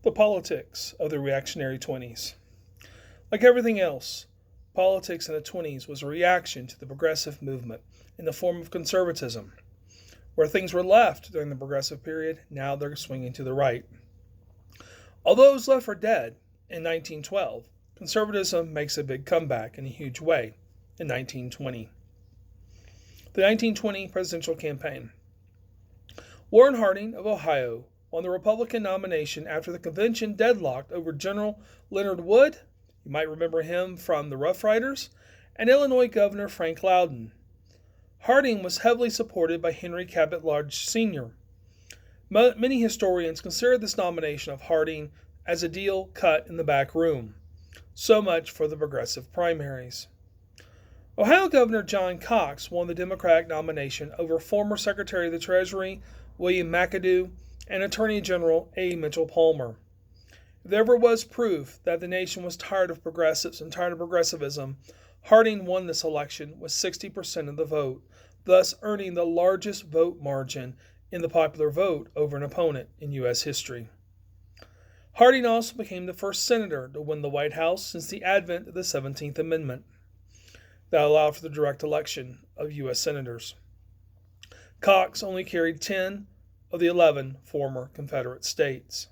The politics of the reactionary 20s. Like everything else, politics in the 20s was a reaction to the progressive movement in the form of conservatism. Where things were left during the progressive period, now they're swinging to the right. Although it was left for dead in 1912, conservatism makes a big comeback in a huge way in 1920. The 1920 presidential campaign. Warren Harding of Ohio won the Republican nomination after the convention deadlocked over General Leonard Wood, you might remember him from the Rough Riders, and Illinois Governor Frank Loudon. Harding was heavily supported by Henry Cabot Lodge Sr. Many historians consider this nomination of Harding as a deal cut in the back room. So much for the progressive primaries. Ohio Governor John Cox won the Democratic nomination over former Secretary of the Treasury William McAdoo and Attorney General A. Mitchell Palmer. If there ever was proof that the nation was tired of progressives and tired of progressivism, Harding won this election with 60% of the vote, thus earning the largest vote margin in the popular vote over an opponent in U.S. history. Harding also became the first senator to win the White House since the advent of the 17th Amendment that allowed for the direct election of U.S. senators. Cox only carried 10 of the 11 former Confederate states.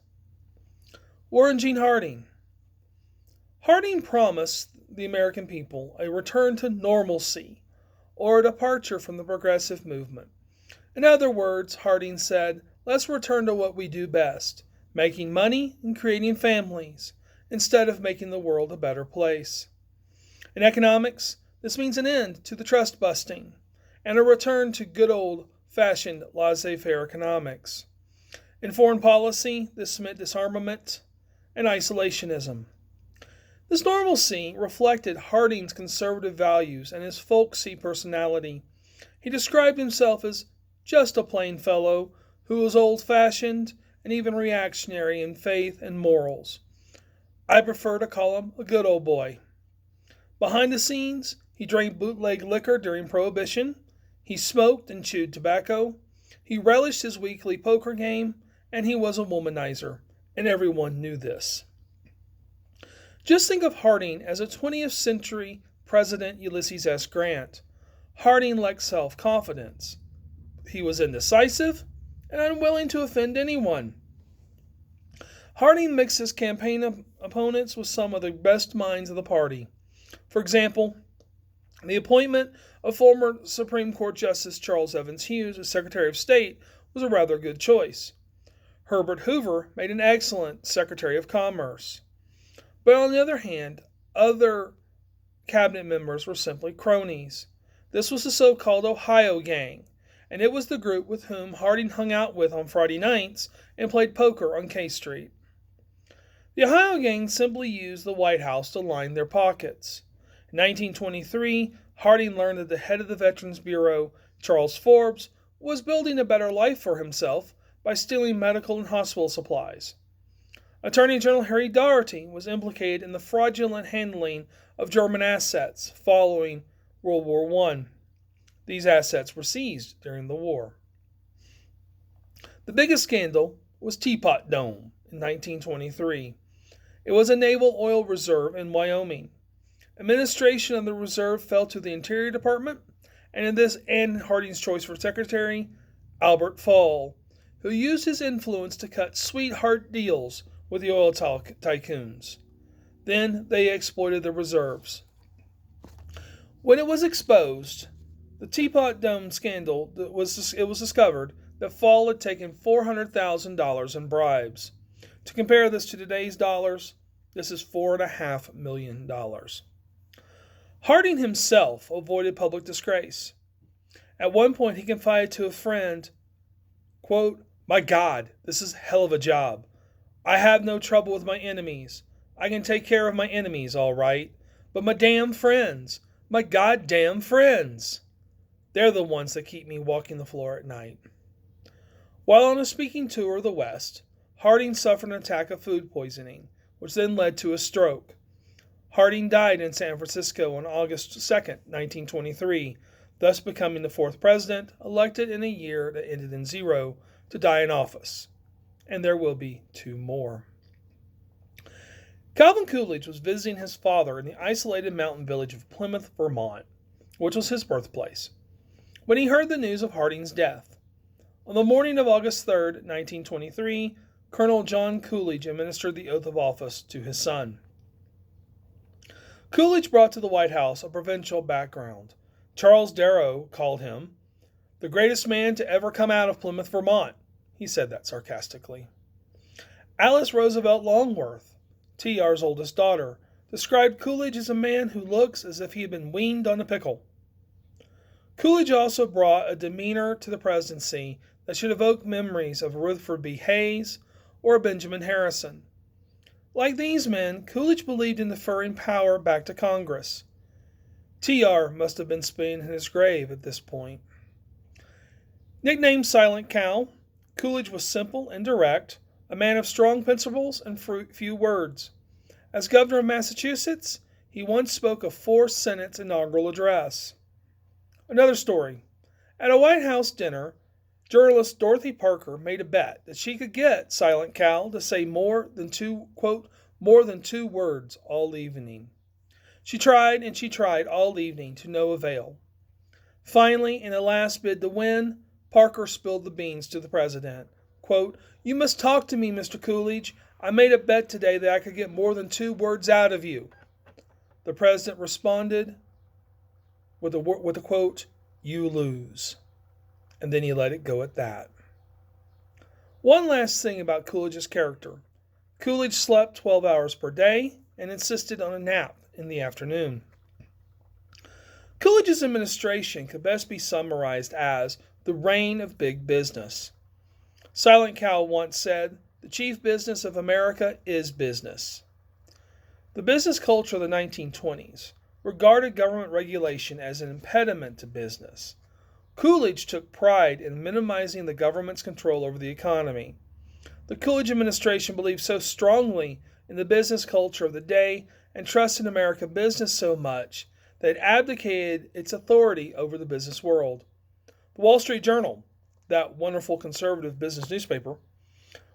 Warren G. Harding. Harding promised the American people a return to normalcy or a departure from the progressive movement. In other words, Harding said, let's return to what we do best, making money and creating families, instead of making the world a better place. In economics, this means an end to the trust busting and a return to good old-fashioned laissez-faire economics. In foreign policy, this meant disarmament and isolationism. This normalcy reflected Harding's conservative values and his folksy personality. He described himself as just a plain fellow who was old-fashioned and even reactionary in faith and morals. I prefer to call him a good old boy. Behind the scenes, he drank bootleg liquor during Prohibition, he smoked and chewed tobacco, he relished his weekly poker game, and he was a womanizer, and everyone knew this. Just think of Harding as a 20th century President Ulysses S. Grant. Harding lacked self-confidence. He was indecisive and unwilling to offend anyone. Harding mixed his campaign opponents with some of the best minds of the party. For example, the appointment of former Supreme Court Justice Charles Evans Hughes as Secretary of State was a rather good choice. Herbert Hoover made an excellent Secretary of Commerce. But on the other hand, other cabinet members were simply cronies. This was the so-called Ohio Gang, and it was the group with whom Harding hung out with on Friday nights and played poker on K Street. The Ohio Gang simply used the White House to line their pockets. In 1923, Harding learned that the head of the Veterans Bureau, Charles Forbes, was building a better life for himself by stealing medical and hospital supplies. Attorney General Harry Daugherty was implicated in the fraudulent handling of German assets following World War I. These assets were seized during the war. The biggest scandal was Teapot Dome in 1923. It was a naval oil reserve in Wyoming. Administration of the reserve fell to the Interior Department, and in this and Harding's choice for secretary, Albert Fall, who used his influence to cut sweetheart deals with the oil tycoons. Then they exploited the reserves. When it was exposed, the Teapot Dome scandal, it was discovered that Fall had taken $400,000 in bribes. To compare this to today's dollars, this is $4.5 million. Harding himself avoided public disgrace. At one point, he confided to a friend, quote, "My God, this is a hell of a job. I have no trouble with my enemies. I can take care of my enemies, all right. But my damn friends, my goddamn friends, they're the ones that keep me walking the floor at night." While on a speaking tour of the West, Harding suffered an attack of food poisoning, which then led to a stroke. Harding died in San Francisco on August 2, 1923, thus becoming the fourth president elected in a year that ended in zero to die in office. And there will be two more. Calvin Coolidge was visiting his father in the isolated mountain village of Plymouth, Vermont, which was his birthplace, when he heard the news of Harding's death. On the morning of August 3, 1923, Colonel John Coolidge administered the oath of office to his son. Coolidge brought to the White House a provincial background. Charles Darrow called him the greatest man to ever come out of Plymouth, Vermont. He said that sarcastically. Alice Roosevelt Longworth, T.R.'s oldest daughter, described Coolidge as a man who looks as if he had been weaned on a pickle. Coolidge also brought a demeanor to the presidency that should evoke memories of Rutherford B. Hayes or Benjamin Harrison. Like these men, Coolidge believed in deferring power back to Congress. T.R. must have been spinning in his grave at this point. Nicknamed Silent Cal, Coolidge was simple and direct, a man of strong principles and few words. As governor of Massachusetts, he once spoke a four-sentence inaugural address. Another story. At a White House dinner, journalist Dorothy Parker made a bet that she could get Silent Cal to say more than two words all evening. She tried and she tried all evening to no avail. Finally, in a last bid to win, Parker spilled the beans to the president. Quote, "You must talk to me, Mr. Coolidge. I made a bet today that I could get more than 2 words out of you." The president responded with a quote, "You lose." And then he let it go at that. One last thing about Coolidge's character. Coolidge slept 12 hours per day and insisted on a nap in the afternoon. Coolidge's administration could best be summarized as the reign of big business. Silent Cal once said, "The chief business of America is business." The business culture of the 1920s regarded government regulation as an impediment to business. Coolidge took pride in minimizing the government's control over the economy. The Coolidge administration believed so strongly in the business culture of the day and trusted American business so much that it abdicated its authority over the business world. The Wall Street Journal, that wonderful conservative business newspaper,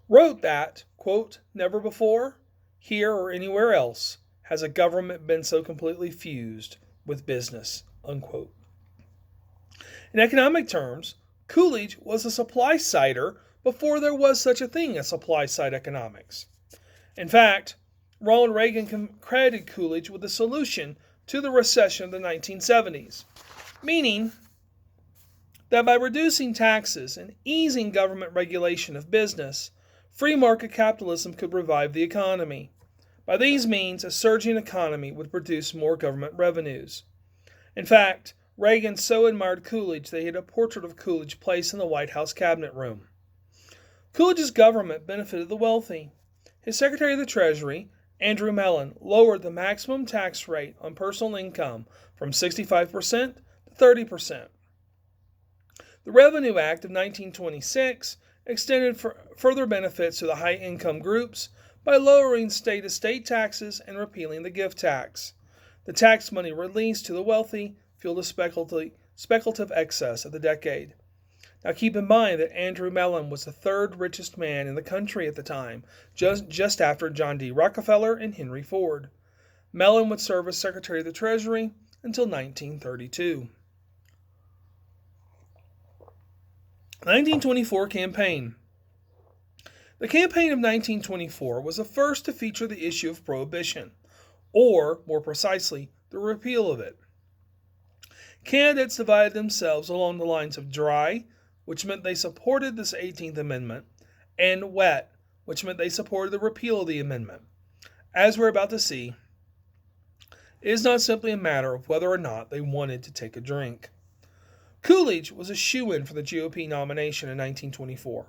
wrote that, quote, "Never before, here or anywhere else, has a government been so completely fused with business," unquote. In economic terms, Coolidge was a supply-sider before there was such a thing as supply-side economics. In fact, Ronald Reagan credited Coolidge with the solution to the recession of the 1970s, meaning that by reducing taxes and easing government regulation of business, free market capitalism could revive the economy. By these means, a surging economy would produce more government revenues. In fact, Reagan so admired Coolidge that he had a portrait of Coolidge placed in the White House cabinet room. Coolidge's government benefited the wealthy. His Secretary of the Treasury, Andrew Mellon, lowered the maximum tax rate on personal income from 65% to 30%. The Revenue Act of 1926 extended further benefits to the high-income groups by lowering state estate taxes and repealing the gift tax. The tax money released to the wealthy fueled a speculative excess of the decade. Now keep in mind that Andrew Mellon was the third richest man in the country at the time, just after John D. Rockefeller and Henry Ford. Mellon would serve as Secretary of the Treasury until 1932. 1924 campaign. The campaign of 1924 was the first to feature the issue of prohibition, or, more precisely, the repeal of it. Candidates divided themselves along the lines of dry, which meant they supported this 18th Amendment, and wet, which meant they supported the repeal of the amendment. As we're about to see, it is not simply a matter of whether or not they wanted to take a drink. Coolidge was a shoo-in for the GOP nomination in 1924.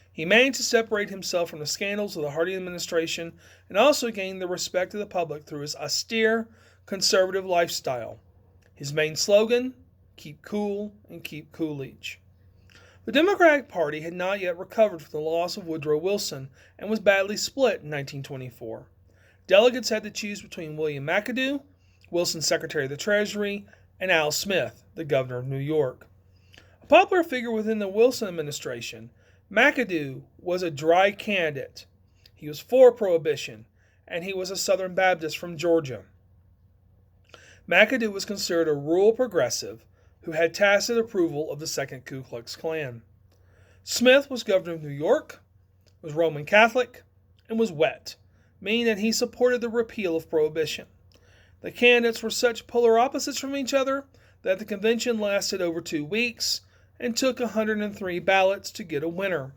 He managed to separate himself from the scandals of the Harding administration and also gained the respect of the public through his austere, conservative lifestyle. His main slogan, "Keep cool and keep Coolidge." The Democratic Party had not yet recovered from the loss of Woodrow Wilson and was badly split in 1924. Delegates had to choose between William McAdoo, Wilson's Secretary of the Treasury, and Al Smith, the governor of New York. A popular figure within the Wilson administration, McAdoo was a dry candidate. He was for prohibition, and he was a Southern Baptist from Georgia. McAdoo was considered a rural progressive who had tacit approval of the Second Ku Klux Klan. Smith was governor of New York, was Roman Catholic, and was wet, meaning that he supported the repeal of Prohibition. The candidates were such polar opposites from each other that the convention lasted over 2 weeks and took 103 ballots to get a winner.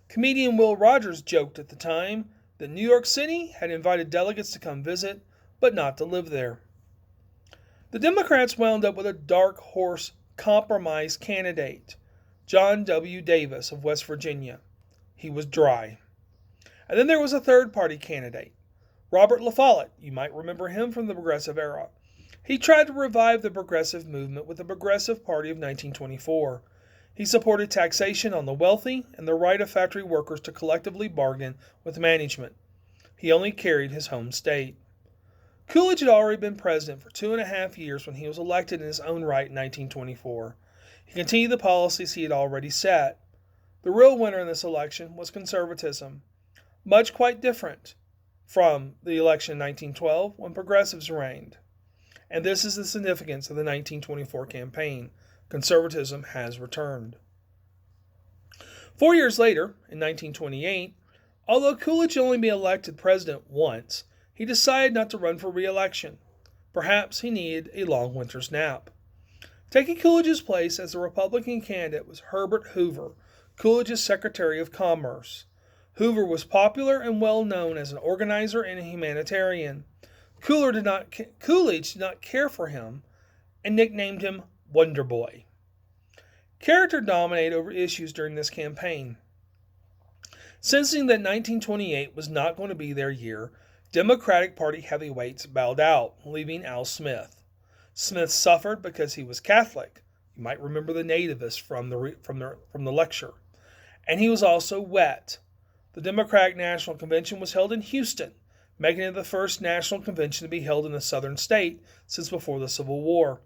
Comedian Will Rogers joked at the time that New York City had invited delegates to come visit, but not to live there. The Democrats wound up with a dark horse compromise candidate, John W. Davis of West Virginia. He was dry. And then there was a third-party candidate, Robert La Follette. You might remember him from the Progressive era. He tried to revive the progressive movement with the Progressive Party of 1924. He supported taxation on the wealthy and the right of factory workers to collectively bargain with management. He only carried his home state. Coolidge had already been president for 2.5 years when he was elected in his own right in 1924. He continued the policies he had already set. The real winner in this election was conservatism, much quite different from the election in 1912 when progressives reigned. And this is the significance of the 1924 campaign. Conservatism has returned. 4 years later, in 1928, although Coolidge had only been elected president once, he decided not to run for re-election. Perhaps he needed a long winter's nap. Taking Coolidge's place as the Republican candidate was Herbert Hoover, Coolidge's Secretary of Commerce. Hoover was popular and well known as an organizer and a humanitarian. Coolidge did not care for him and nicknamed him Wonder Boy. Character dominated over issues during this campaign. Sensing that 1928 was not going to be their year, Democratic Party heavyweights bowed out, leaving Al Smith. Smith suffered because he was Catholic. You might remember the nativist from the lecture. And he was also wet. The Democratic National Convention was held in Houston, making it the first national convention to be held in a southern state since before the Civil War.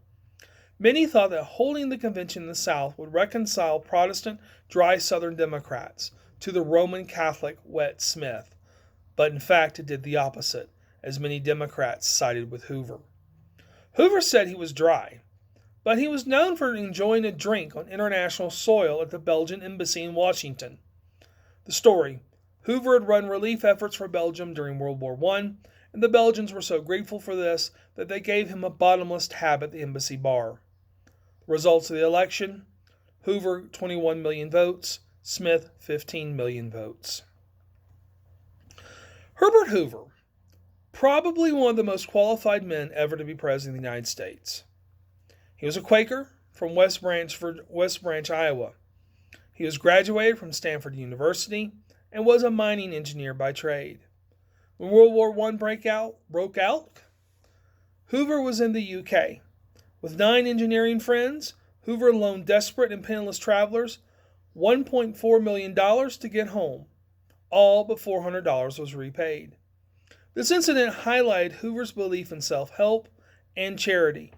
Many thought that holding the convention in the South would reconcile Protestant, dry Southern Democrats to the Roman Catholic, wet Smith. But in fact, it did the opposite, as many Democrats sided with Hoover. Hoover said he was dry, but he was known for enjoying a drink on international soil at the Belgian embassy in Washington. The story: Hoover had run relief efforts for Belgium during World War I, and the Belgians were so grateful for this that they gave him a bottomless tab at the embassy bar. The results of the election: Hoover 21 million votes, Smith 15 million votes. Herbert Hoover, probably one of the most qualified men ever to be president of the United States. He was a Quaker from West Branch, Iowa. He was graduated from Stanford University and was a mining engineer by trade. When World War I broke out, Hoover was in the UK. With 9 engineering friends, Hoover loaned desperate and penniless travelers $1.4 million to get home. All but $400 was repaid. This incident highlighted Hoover's belief in self-help and charity.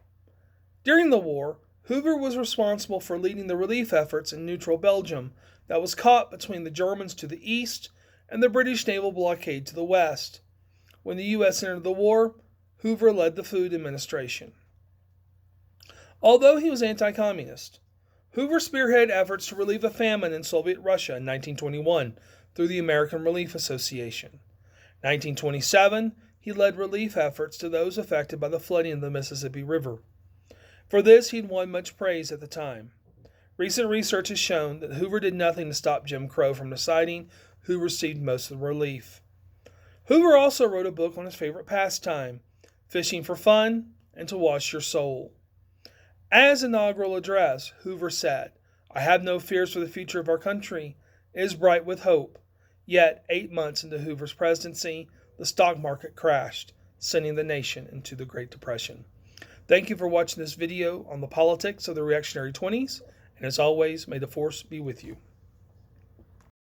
During the war, Hoover was responsible for leading the relief efforts in neutral Belgium that was caught between the Germans to the east and the British naval blockade to the west. When the U.S. entered the war, Hoover led the Food Administration. Although he was anti-communist, Hoover spearheaded efforts to relieve a famine in Soviet Russia in 1921 through the American Relief Association. In 1927, he led relief efforts to those affected by the flooding of the Mississippi River. For this, he'd won much praise at the time. Recent research has shown that Hoover did nothing to stop Jim Crow from deciding who received most of the relief. Hoover also wrote a book on his favorite pastime, fishing for fun and to wash your soul. As inaugural address, Hoover said, "I have no fears for the future of our country. It is bright with hope." Yet, 8 months into Hoover's presidency, the stock market crashed, sending the nation into the Great Depression. Thank you for watching this video on the politics of the reactionary 20s, and as always, may the force be with you.